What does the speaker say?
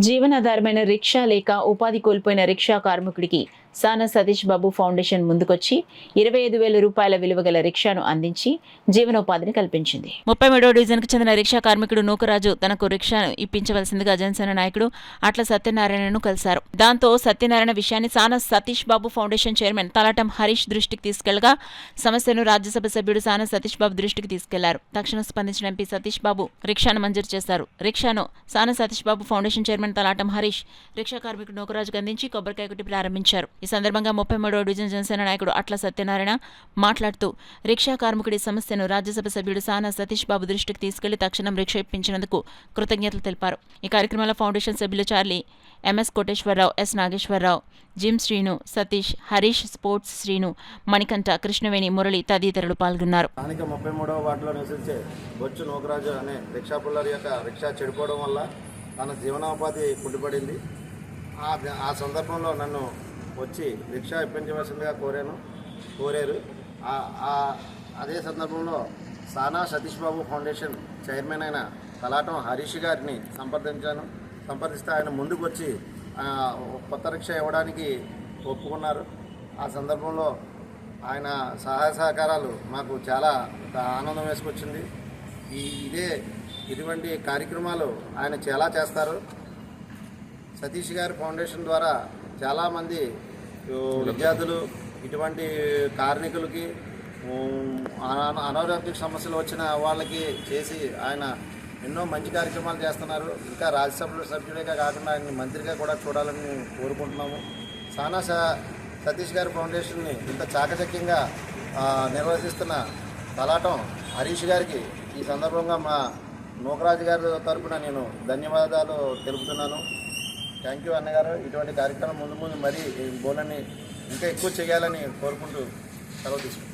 జీవనాధారమైన rickshaw లేక ఉపాధి కోల్పోయిన రిక్షా కార్మికుడికి సానా సతీష్ బాబు ఫౌండేషన్ ముందుకొచ్చి 25,000 రూపాయల విలువ గల రిక్షాను అందించి జీవనోపాధిని కల్పించింది. 33వ డివిజన్కు చెందిన రిక్షా కార్మికుడు నూకరాజు తనకు రిక్షాను ఇప్పించవలసిందిగా జనసేన నాయకుడు అట్ల సత్యనారాయణను కలిశారు. దాంతో సత్యనారాయణ విషయాన్ని సానా సతీష్ బాబు ఫౌండేషన్ చైర్మన్ తలాటం హరీష్ దృష్టికి తీసుకెళ్లగా సమస్యను రాజ్యసభ సభ్యుడు సానా సతీష్ బాబు దృష్టికి తీసుకెళ్లారు. తక్షణం స్పందించిన ఎంపీ సతీష్ బాబు రిక్షాను మంజూరు చేశారు. రిక్షాను Sana Satish Babu foundation chairman Talatam Harish rickshaw కార్మికుడు నూకరాజుకు అందించి కొబ్బరికాయ కొట్టి ప్రారంభించారు. ఈ సందర్భంగా 33వ డివిజన్ జనసేన నాయకుడు అట్ల సత్యనారాయణ మాట్లాడుతూ రిక్షా కార్మికుడి సమస్యను రాజ్యసభ సభ్యుడు సానా సతీష్ బాబు దృష్టికి తీసుకెళ్లి తక్షణం రిక్షా ఇప్పించినందుకు కృతజ్ఞతలు తెలిపారు. ఈ కార్యక్రమంలో ఫౌండేషన్ సభ్యులు Charlie, MS Koteswararao, S Nageswararao, gym Srinu, Satish, Harish, sports Srinu, Manikanta, Krishnaveni, Murali తదితరులు పాల్గొన్నారు. 33వ వార్డులో నివసించే బొచ్చు నూకరాజు అనే రిక్షా పుల్లర్ యొక్క రిక్షా చెడిపోవడం వల్ల తన జీవనోపాధి కుంటుపడింది. ఆ సందర్భంలో నన్ను వచ్చి రిక్షా ఇప్పించవలసిందిగా కోరారు. అదే సందర్భంలో సానా సతీష్ బాబు ఫౌండేషన్ చైర్మన్ అయిన తలాటం హరీష్ గారిని సంప్రదిస్తే ఆయన ముందుకు వచ్చి కొత్త రిక్షా ఇవ్వడానికి ఒప్పుకున్నారు. ఆ సందర్భంలో ఆయన సహాయ సహకారాలు మాకు చాలా ఆనందం వేసుకొచ్చింది. ఇటువంటి కార్యక్రమాలు ఆయన చాలా చేస్తారు. సతీష్ గారి ఫౌండేషన్ ద్వారా చాలామంది విద్యార్థులు, ఇటువంటి కార్మికులకి, అనారోగ్య సమస్యలు వచ్చిన వాళ్ళకి చేసి ఆయన ఎన్నో మంచి కార్యక్రమాలు చేస్తున్నారు. ఇంకా రాజ్యసభ సభ్యుడిగా కాకుండా ఆయన మంత్రిగా కూడా చూడాలని కోరుకుంటున్నాము. సానా సతీష్ గారి ఫౌండేషన్ని ఇంత చాకచక్యంగా నిర్వహిస్తున్న తలాటం హరీష్ గారికి ఈ సందర్భంగా మా నూకరాజు గారి తరఫున నేను ధన్యవాదాలు తెలుపుతున్నాను. థ్యాంక్ యూ అన్నగారు. ఇటువంటి కార్యక్రమం ముందు మరీ బోలని ఇంకా ఎక్కువ చేయాలని కోరుకుంటూ సెలవు తీసుకుంటాను.